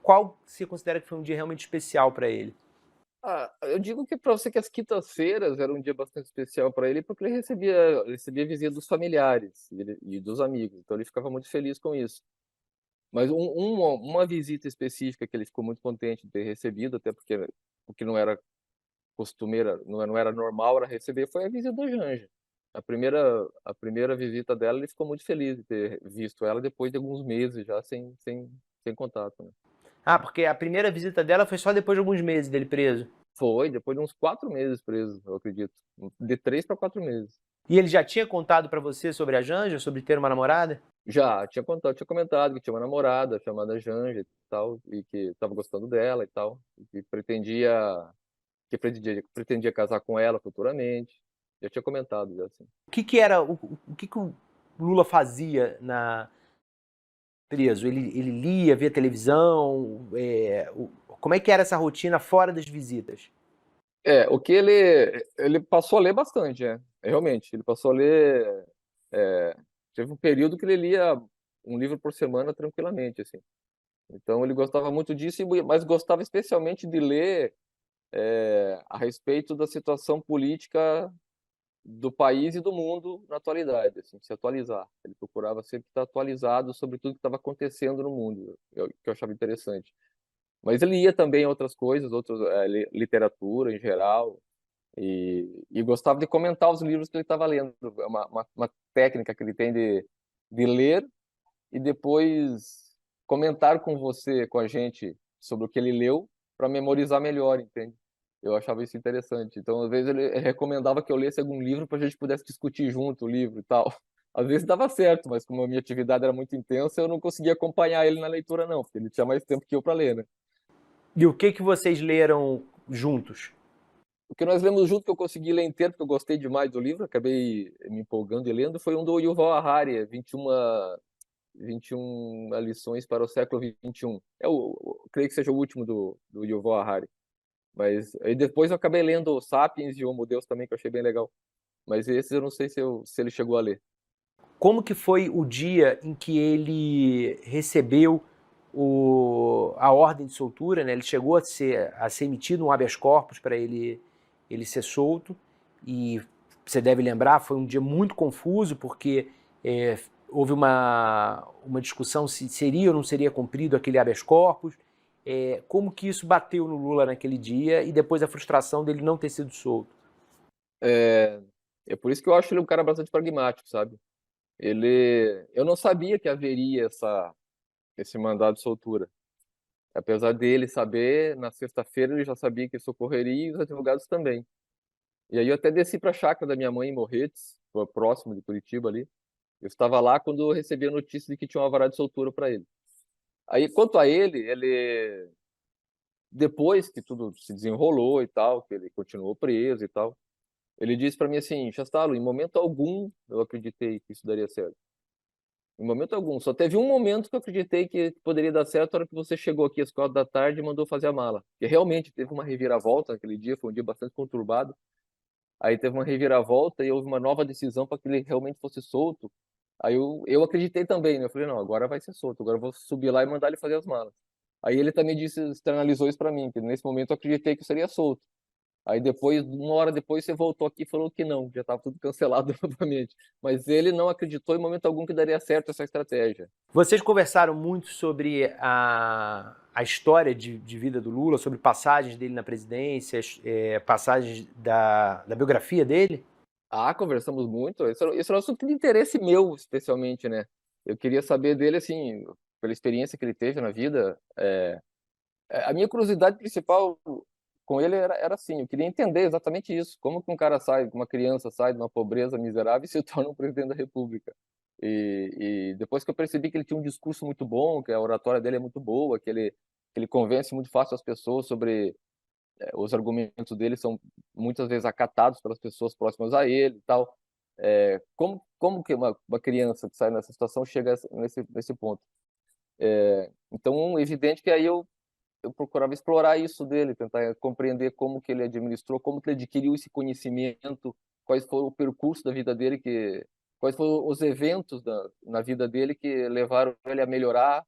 Qual você considera que foi um dia realmente especial para ele? Eu digo que para você que as quintas-feiras era um dia bastante especial para ele porque ele recebia visita dos familiares e dos amigos, então ele ficava muito feliz com isso. Mas uma visita específica que ele ficou muito contente de ter recebido, até porque não era costumeira, não era normal era receber, foi a visita da Janja. A primeira visita dela, ele ficou muito feliz de ter visto ela depois de alguns meses já sem contato, né? Ah, porque a primeira visita dela foi só depois de alguns meses dele preso. Foi, depois de uns 4 meses preso, eu acredito. De 3 para 4 meses. E ele já tinha contado pra você sobre a Janja, sobre ter uma namorada? Já, tinha comentado que tinha uma namorada chamada Janja e tal, e que estava gostando dela e tal, e que pretendia casar com ela futuramente. Já tinha comentado, já assim. O que que o Lula fazia na preso? Ele lia, via televisão? Como é que era essa rotina fora das visitas? O que ele passou a ler bastante, realmente, ele passou a ler, é, teve um período que ele lia um livro por semana tranquilamente, assim. Então ele gostava muito disso, mas gostava especialmente de ler a respeito da situação política do país e do mundo na atualidade, assim, se atualizar. Ele procurava sempre estar atualizado sobre tudo que estava acontecendo no mundo, que eu achava interessante. Mas ele ia também a outras coisas, literatura em geral, e gostava de comentar os livros que ele estava lendo. É uma técnica que ele tem de ler e depois comentar com você, com a gente, sobre o que ele leu, para memorizar melhor, entende? Eu achava isso interessante. Então, às vezes, ele recomendava que eu lesse algum livro para a gente pudesse discutir junto o livro e tal. Às vezes dava certo, mas como a minha atividade era muito intensa, eu não conseguia acompanhar ele na leitura, não, porque ele tinha mais tempo que eu para ler, né? E o que que vocês leram juntos? O que nós lemos junto, que eu consegui ler inteiro, porque eu gostei demais do livro, acabei me empolgando e lendo, foi um do Yuval Harari, 21 lições para o século XXI. Creio que seja o último do Yuval Harari. Mas aí depois eu acabei lendo o Sapiens e o Homo Deus também, que eu achei bem legal. Mas esses eu não sei se ele chegou a ler. Como que foi o dia em que ele recebeu a ordem de soltura, né? Ele chegou a ser emitido um habeas corpus para ele ser solto, e você deve lembrar, foi um dia muito confuso, porque houve uma discussão se seria ou não seria cumprido aquele habeas corpus. Como que isso bateu no Lula naquele dia, e depois a frustração dele não ter sido solto? É, é por isso que eu acho ele um cara bastante pragmático, sabe? Eu não sabia que haveria esse mandado de soltura. Apesar dele saber, na sexta-feira ele já sabia que isso ocorreria e os advogados também. E aí eu até desci para a chácara da minha mãe em Morretes, próximo de Curitiba ali. Eu estava lá quando eu recebi a notícia de que tinha uma vara de soltura para ele. Aí, quanto a ele, depois que tudo se desenrolou e tal, que ele continuou preso e tal, ele disse para mim assim: Chastalo, em momento algum eu acreditei que isso daria certo. Em momento algum. Só teve um momento que eu acreditei que poderia dar certo, a hora que você chegou aqui às 4 da tarde e mandou fazer a mala. Porque realmente teve uma reviravolta naquele dia, foi um dia bastante conturbado. Aí teve uma reviravolta e houve uma nova decisão para que ele realmente fosse solto. Aí eu acreditei também, né? Eu falei, não, agora vai ser solto, agora eu vou subir lá e mandar ele fazer as malas. Aí ele também externalizou isso para mim, que nesse momento eu acreditei que eu seria solto. Aí depois, uma hora depois, você voltou aqui e falou que não, já estava tudo cancelado novamente. Mas ele não acreditou em momento algum que daria certo essa estratégia. Vocês conversaram muito sobre a história de vida do Lula, sobre passagens dele na presidência, passagens da biografia dele? Ah, conversamos muito. Esse era um assunto de interesse meu, especialmente, né? Eu queria saber dele, assim, pela experiência que ele teve na vida. A minha curiosidade principal com ele era assim, eu queria entender exatamente isso. Como que um cara sai, uma criança sai de uma pobreza miserável e se torna um presidente da República? E depois que eu percebi que ele tinha um discurso muito bom, que a oratória dele é muito boa, que ele convence muito fácil as pessoas sobre os argumentos dele são muitas vezes acatados pelas pessoas próximas a ele e tal. Como que uma criança que sai nessa situação chega nesse ponto? Então, é evidente que aí eu procurava explorar isso dele, tentar compreender como que ele administrou, como que ele adquiriu esse conhecimento, quais foram o percurso da vida dele, quais foram os eventos na vida dele que levaram ele a melhorar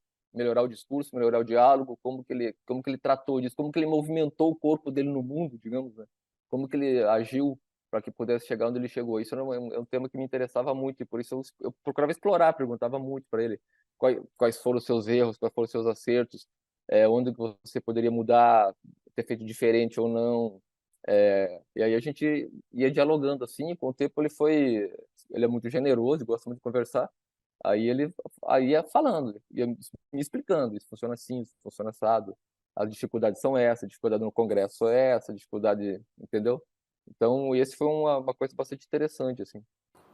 o discurso, melhorar o diálogo, como que ele tratou disso, como que ele movimentou o corpo dele no mundo, digamos, né? Como que ele agiu para que pudesse chegar onde ele chegou. Isso era um tema que me interessava muito e por isso eu procurava explorar, perguntava muito para ele quais foram os seus erros, quais foram os seus acertos, onde você poderia mudar, ter feito diferente ou não. E aí a gente ia dialogando assim, e com o tempo ele é muito generoso, gosta muito de conversar. Aí ia falando, ia me explicando, isso funciona assim, isso funciona assado, as dificuldades são essas, a dificuldade no Congresso é essa, a dificuldade, entendeu? Então, esse foi uma coisa bastante interessante, assim.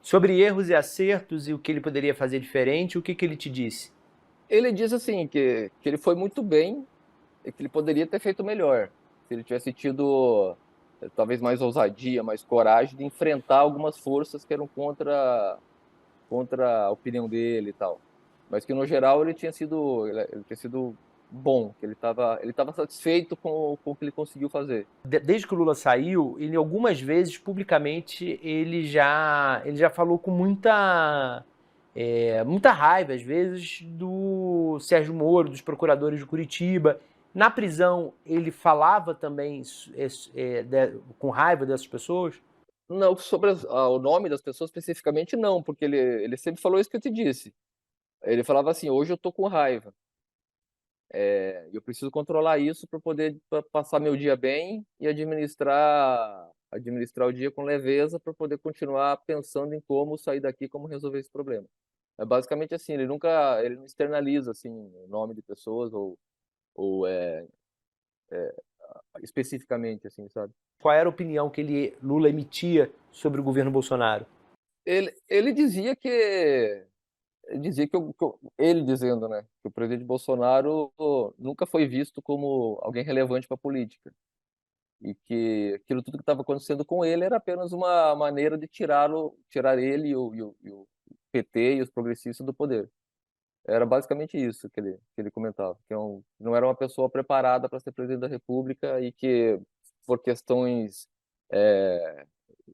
Sobre erros e acertos e o que ele poderia fazer diferente, o que ele te disse? Ele diz assim, que ele foi muito bem e que ele poderia ter feito melhor, se ele tivesse tido talvez mais ousadia, mais coragem de enfrentar algumas forças que eram contra a opinião dele e tal. Mas que no geral ele tinha sido bom, que ele tava satisfeito com o que ele conseguiu fazer. Desde que o Lula saiu, ele algumas vezes, publicamente, ele já falou com muita raiva, às vezes, do Sérgio Moro, dos procuradores de Curitiba. Na prisão, ele falava também com raiva dessas pessoas? Não, sobre o nome das pessoas especificamente não, porque ele sempre falou isso que eu te disse. Ele falava assim, hoje eu tô com raiva. Eu preciso controlar isso para poder passar meu dia bem e administrar o dia com leveza para poder continuar pensando em como sair daqui, como resolver esse problema. É basicamente assim, ele não externaliza assim o nome de pessoas ou especificamente assim, sabe? Qual era a opinião que Lula emitia sobre o governo Bolsonaro? Ele dizia ele dizendo, né, que o presidente Bolsonaro nunca foi visto como alguém relevante para a política e que aquilo tudo que estava acontecendo com ele era apenas uma maneira de tirar ele e o PT e os progressistas do poder. Era basicamente isso que ele comentava, que não era uma pessoa preparada para ser presidente da República e que, por questões é,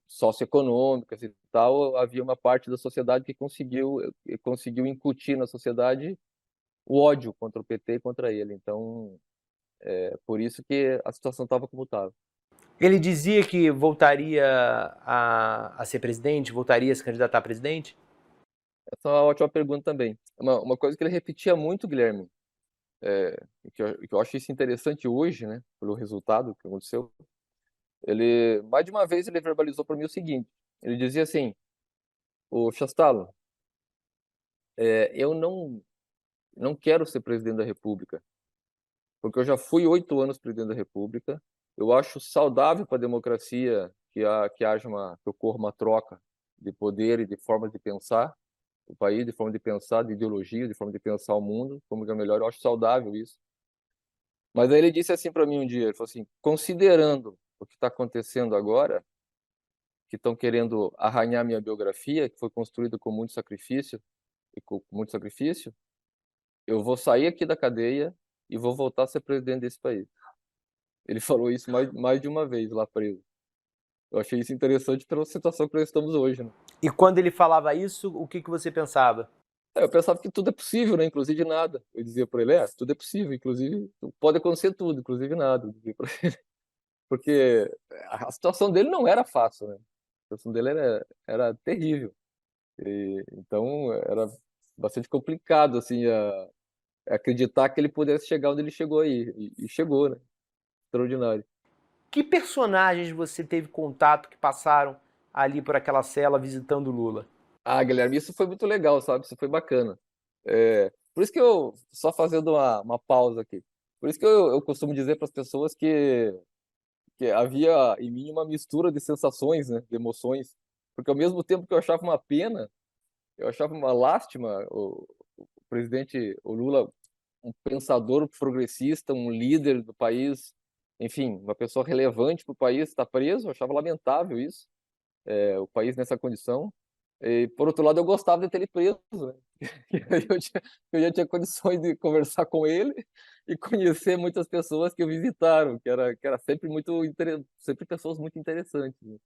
socioeconômicas e tal, havia uma parte da sociedade que conseguiu incutir na sociedade o ódio contra o PT e contra ele. Então, por isso que a situação estava como estava. Ele dizia que voltaria a ser presidente, voltaria a se candidatar a presidente? Essa é uma ótima pergunta também. Uma coisa que ele repetia muito, Guilherme, que eu acho isso interessante hoje, né, pelo resultado que aconteceu, mais de uma vez ele verbalizou para mim o seguinte, ele dizia assim, o Chastalo, eu não quero ser presidente da República, porque eu já fui 8 anos presidente da República, eu acho saudável para a democracia que ocorra uma troca de poder e de formas de pensar o país, de forma de pensar, de ideologia, de forma de pensar o mundo, como que é melhor, eu acho saudável isso. Mas aí ele disse assim para mim um dia, ele falou assim, considerando o que está acontecendo agora, que estão querendo arranhar minha biografia, que foi construída com muito sacrifício, eu vou sair aqui da cadeia e vou voltar a ser presidente desse país. Ele falou isso mais de uma vez lá preso. Eu achei isso interessante pela situação que nós estamos hoje, né? E quando ele falava isso, o que você pensava? Eu pensava que tudo é possível, né? Inclusive nada. Eu dizia para ele, tudo é possível, inclusive pode acontecer tudo, inclusive nada. Eu dizia pra ele. Porque a situação dele não era fácil, né? A situação dele era terrível. Então era bastante complicado assim acreditar que ele pudesse chegar onde ele chegou aí. E chegou, né? Extraordinário. Que personagens você teve contato que passaram ali por aquela cela visitando Lula? Guilherme, isso foi muito legal, sabe? Isso foi bacana. Por isso que só fazendo uma pausa aqui, por isso que eu costumo dizer para as pessoas que havia em mim uma mistura de sensações, né? De emoções. Porque ao mesmo tempo que eu achava uma pena, eu achava uma lástima o presidente, o Lula, um pensador progressista, um líder do país, enfim, uma pessoa relevante para o país, está preso, eu achava lamentável isso, o país nessa condição. E, por outro lado, eu gostava de ter ele preso, né? E aí eu já tinha condições de conversar com ele e conhecer muitas pessoas que o visitaram, que era sempre sempre pessoas muito interessantes, né?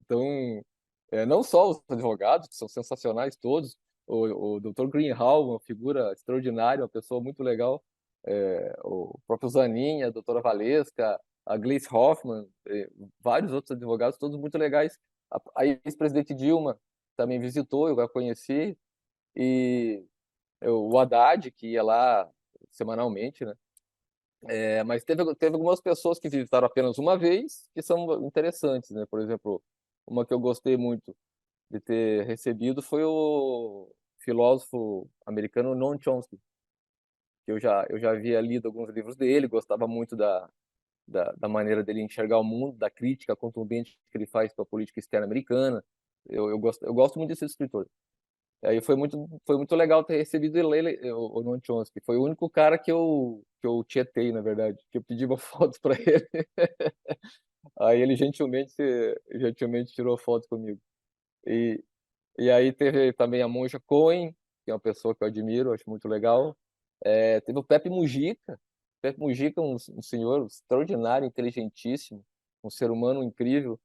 Então, não só os advogados, que são sensacionais todos, o Dr. Greenhalgh, uma figura extraordinária, uma pessoa muito legal, o próprio Zanin, a doutora Valesca, a Gleice Hoffmann, vários outros advogados, todos muito legais. A ex-presidente Dilma também visitou, eu a conheci, e o Haddad, que ia lá semanalmente, né? Mas teve algumas pessoas que visitaram apenas uma vez, que são interessantes, né? Por exemplo, uma que eu gostei muito de ter recebido foi filósofo americano Noam Chomsky, que eu já havia lido alguns livros dele, gostava muito da maneira dele enxergar o mundo, da crítica contundente que ele faz para a política externa americana. Eu gosto muito desse escritor. Aí foi muito legal ter recebido ele, o Noam Chomsky. Foi o único cara que eu tietei, na verdade, que eu pedi uma foto para ele. Aí ele gentilmente tirou foto comigo. E, e aí teve também a Monja Cohen, que é uma pessoa que eu admiro, acho muito legal. Teve o Pepe Mujica. Pepe Mujica, um senhor extraordinário, inteligentíssimo, um ser humano incrível.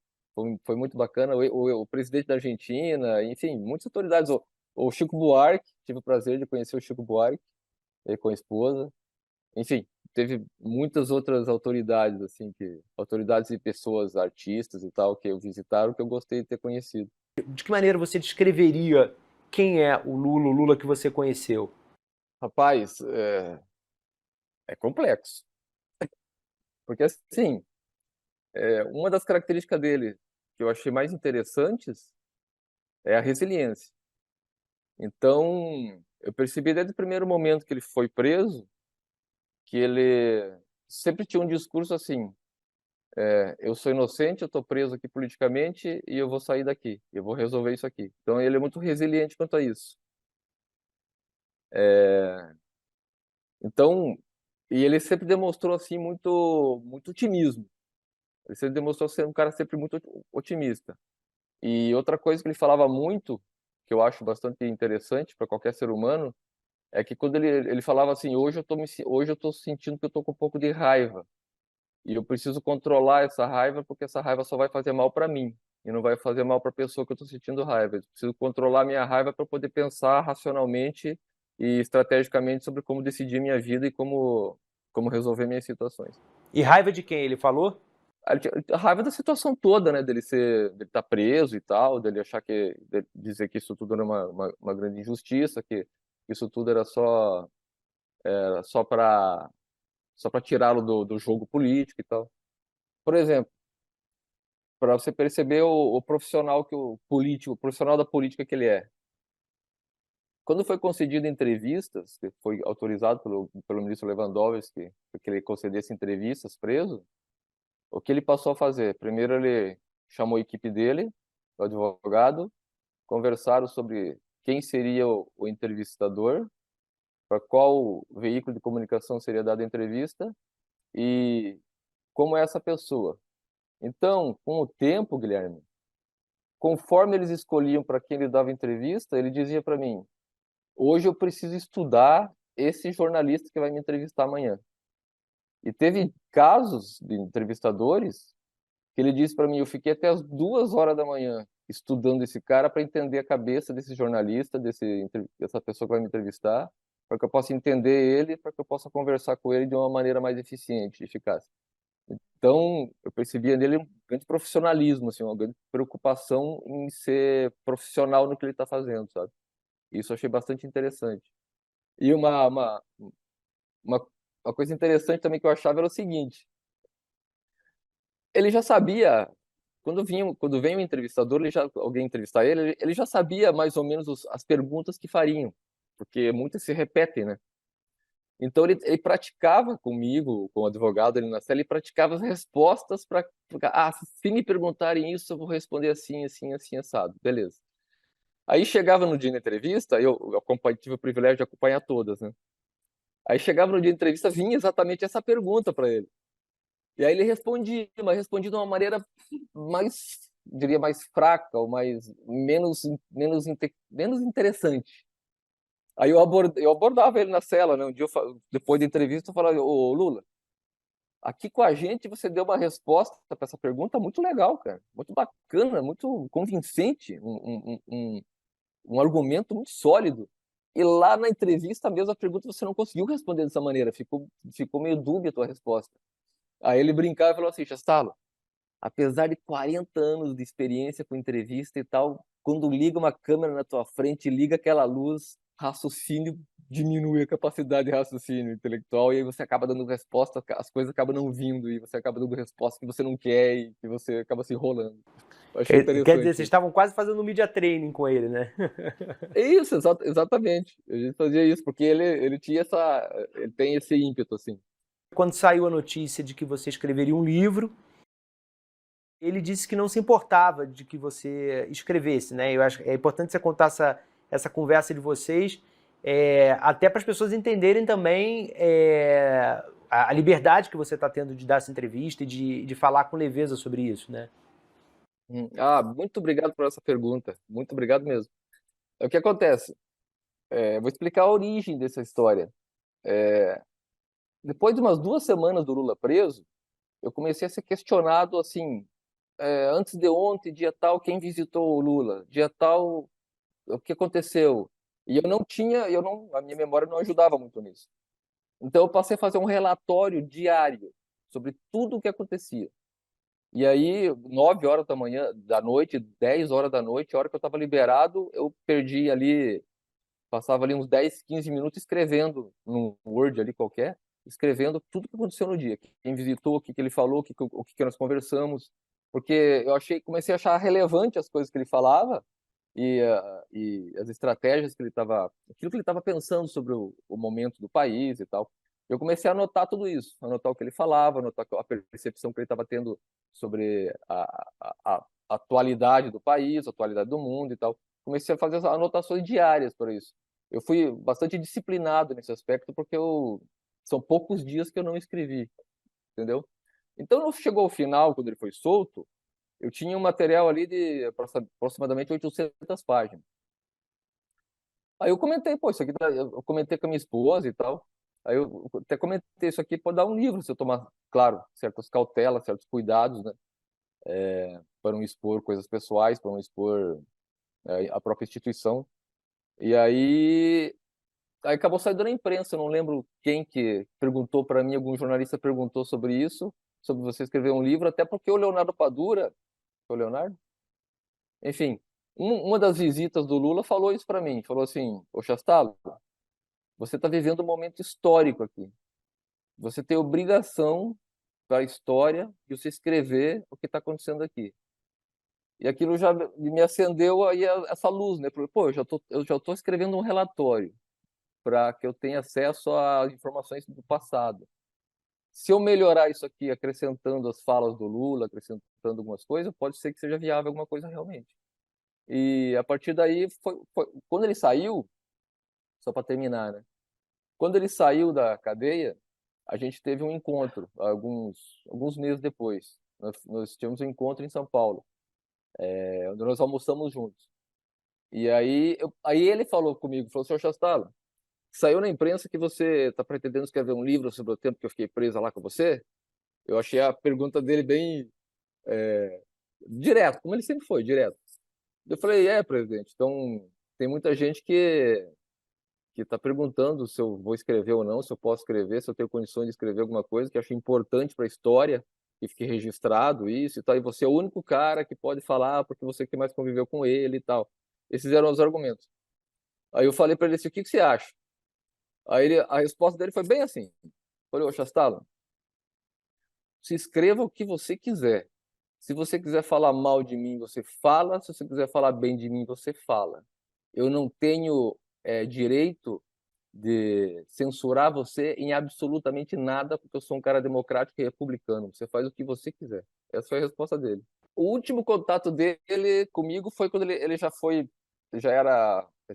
Foi muito bacana. O presidente da Argentina, enfim, muitas autoridades. O Chico Buarque, tive o prazer de conhecer o Chico Buarque, ele com a esposa. Enfim, teve muitas outras autoridades, assim, autoridades e pessoas, artistas e tal, que eu visitaram, que eu gostei de ter conhecido. De que maneira você descreveria quem é o Lula que você conheceu? Rapaz, é complexo. Porque, assim, uma das características dele que eu achei mais interessantes é a resiliência. Então, eu percebi desde o primeiro momento que ele foi preso que ele sempre tinha um discurso assim: eu sou inocente, eu estou preso aqui politicamente e eu vou sair daqui, eu vou resolver isso aqui. Então, ele é muito resiliente quanto a isso. Então, e ele sempre demonstrou assim muito, muito otimismo. Ele sempre demonstrou ser um cara sempre muito otimista. E outra coisa que ele falava muito, que eu acho bastante interessante para qualquer ser humano, é que quando ele falava assim: hoje eu tô sentindo que eu tô com um pouco de raiva e eu preciso controlar essa raiva porque essa raiva só vai fazer mal para mim e não vai fazer mal para a pessoa que eu tô sentindo raiva. Eu preciso controlar minha raiva para poder pensar racionalmente e estrategicamente sobre como decidir minha vida e como resolver minhas situações. E raiva de quem ele falou? A raiva da situação toda, né, dele estar preso e tal, dele achar dizer que isso tudo era uma grande injustiça, que isso tudo era só para tirá-lo do jogo político e tal. Por exemplo, para você perceber o profissional o profissional da política que ele é. Quando foi concedido entrevistas, que foi autorizado pelo ministro Lewandowski que ele concedesse entrevistas preso, o que ele passou a fazer? Primeiro ele chamou a equipe dele, o advogado, conversaram sobre quem seria o entrevistador, para qual veículo de comunicação seria dada a entrevista e como é essa pessoa. Então, com o tempo, Guilherme, conforme eles escolhiam para quem ele dava entrevista, ele dizia para mim: hoje eu preciso estudar esse jornalista que vai me entrevistar amanhã. E teve casos de entrevistadores que ele disse para mim: eu fiquei até as 2 horas da manhã estudando esse cara para entender a cabeça desse jornalista, dessa pessoa que vai me entrevistar, para que eu possa entender ele, para que eu possa conversar com ele de uma maneira mais eficiente e eficaz. Então, eu percebia nele um grande profissionalismo, assim, uma grande preocupação em ser profissional no que ele está fazendo, sabe? Isso eu achei bastante interessante. E uma, uma coisa interessante também que eu achava era o seguinte: ele já sabia, quando vem um entrevistador, alguém entrevistar ele já sabia mais ou menos as perguntas que fariam, porque muitas se repetem, né? Então ele praticava comigo, com o advogado ali na cela, ele praticava as respostas para, se me perguntarem isso, eu vou responder assim, assim, assim, assado, beleza. Aí chegava no dia da entrevista, tive o privilégio de acompanhar todas, né? Aí chegava no dia da entrevista, vinha exatamente essa pergunta para ele. E aí ele respondia, mas respondia de uma maneira diria, mais fraca, ou menos interessante. Aí eu abordava ele na cela, né? Um dia, depois da entrevista, eu falava: ô Lula, aqui com a gente você deu uma resposta para essa pergunta muito legal, cara. Muito bacana, muito convincente, um argumento muito sólido. E lá na entrevista mesmo, a pergunta você não conseguiu responder dessa maneira, ficou meio dúbia a tua resposta. Aí ele brincava e falou assim: Chastalo, apesar de 40 anos de experiência com entrevista e tal, quando liga uma câmera na tua frente, liga aquela luz, raciocínio diminui a capacidade de raciocínio intelectual e aí você acaba dando resposta, as coisas acabam não vindo e você acaba dando resposta que você não quer e que você acaba se enrolando. Eu achei Quer dizer, interessante vocês isso. estavam quase fazendo um media training com ele, né? É isso, exatamente. A gente fazia isso porque ele tinha ele tem esse ímpeto assim. Quando saiu a notícia de que você escreveria um livro, ele disse que não se importava de que você escrevesse, né? Eu acho que é importante você contar essa conversa de vocês, até para as pessoas entenderem também a liberdade que você está tendo de dar essa entrevista e de falar com leveza sobre isso, né? Muito obrigado por essa pergunta. Muito obrigado mesmo. O que acontece? Vou explicar a origem dessa história. Depois de umas 2 semanas do Lula preso, eu comecei a ser questionado assim, antes de ontem, dia tal, quem visitou o Lula? Dia tal, o que aconteceu? E eu não tinha, a minha memória não ajudava muito nisso. Então eu passei a fazer um relatório diário sobre tudo o que acontecia. E aí, 9 horas da noite, 10 horas da noite, a hora que eu estava liberado, eu perdi ali, passava ali uns 10, 15 minutos escrevendo num Word ali qualquer, escrevendo tudo que aconteceu no dia. Quem visitou, o que ele falou, o que nós conversamos. Porque comecei a achar relevante as coisas que ele falava e as estratégias que aquilo que ele estava pensando sobre o momento do país e tal. Eu comecei a anotar tudo isso, anotar o que ele falava, anotar a percepção que ele estava tendo sobre a atualidade do país, a atualidade do mundo e tal. Comecei a fazer as anotações diárias para isso. Eu fui bastante disciplinado nesse aspecto porque são poucos dias que eu não escrevi, entendeu? Então, chegou ao final, quando ele foi solto, eu tinha um material ali de aproximadamente 800 páginas. Aí eu comentei, pô, isso aqui eu comentei com a minha esposa e tal. Aí eu até comentei, isso aqui pode dar um livro se eu tomar, claro, certas cautelas, certos cuidados, né? Para não expor coisas pessoais, para não expor a própria instituição. E aí acabou saindo na imprensa, eu não lembro quem que perguntou para mim, algum jornalista perguntou sobre isso, sobre você escrever um livro, até porque o Leonardo Padura, foi o Leonardo? Enfim, uma das visitas do Lula falou isso para mim, falou assim, ô Chastalo, você está vivendo um momento histórico aqui. Você tem obrigação para a história de você escrever o que está acontecendo aqui. E aquilo já me acendeu aí essa luz, né? Porque, pô, eu já tô escrevendo um relatório para que eu tenha acesso a informações do passado. Se eu melhorar isso aqui, acrescentando as falas do Lula, acrescentando algumas coisas, pode ser que seja viável alguma coisa realmente. E a partir daí, quando ele saiu, só para terminar, né? Quando ele saiu da cadeia, a gente teve um encontro, alguns meses depois. Nós tivemos um encontro em São Paulo, onde nós almoçamos juntos. E aí ele falou comigo, falou, senhor Chastala, saiu na imprensa que você está pretendendo escrever um livro sobre o tempo que eu fiquei presa lá com você? Eu achei a pergunta dele bem direto, como ele sempre foi, direto. Eu falei, presidente, então tem muita gente que está perguntando se eu vou escrever ou não, se eu posso escrever, se eu tenho condições de escrever alguma coisa que eu acho importante para a história, que fique registrado isso e tal, e você é o único cara que pode falar porque você que mais conviveu com ele e tal. Esses eram os argumentos. Aí eu falei para ele assim, o que você acha? A resposta dele foi bem assim. Eu falei, ô Chastalo, se escreva o que você quiser. Se você quiser falar mal de mim, você fala. Se você quiser falar bem de mim, você fala. Eu não tenho direito de censurar você em absolutamente nada, porque eu sou um cara democrático e republicano. Você faz o que você quiser. Essa foi a resposta dele. O último contato dele comigo foi quando ele já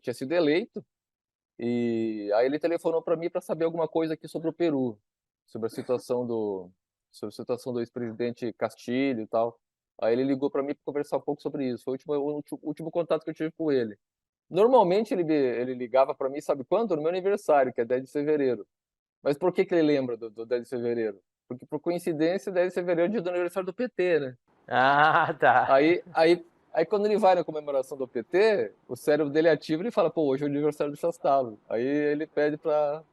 tinha sido eleito, e aí ele telefonou para mim para saber alguma coisa aqui sobre o Peru, sobre a situação do ex-presidente Castilho e tal. Aí ele ligou para mim para conversar um pouco sobre isso. Foi o último contato que eu tive com ele. Normalmente ele ligava para mim, sabe quando? No meu aniversário, que é 10 de fevereiro. Mas por que ele lembra do 10 de fevereiro? Porque, por coincidência, 10 de fevereiro é o dia do aniversário do PT, né? Ah, tá. Aí quando ele vai na comemoração do PT, o cérebro dele ativa e ele fala, pô, hoje é o aniversário do Chastalo. Aí ele pede pra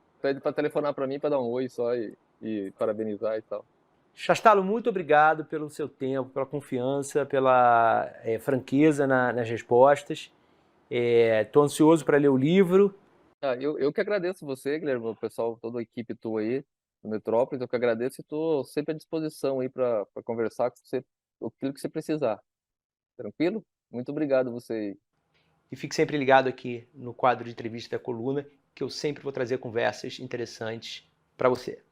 telefonar para mim para dar um oi só e parabenizar e tal. Chastalo, muito obrigado pelo seu tempo, pela confiança, pela franqueza nas respostas. Estou ansioso para ler o livro Eu que agradeço você, Guilherme, o pessoal, toda a equipe tua aí, do Metrópolis, eu que agradeço e estou sempre à disposição aí para conversar com você, aquilo que você precisar. Tranquilo? Muito obrigado você. E fique sempre ligado aqui no quadro de entrevista da coluna, que eu sempre vou trazer conversas interessantes para você.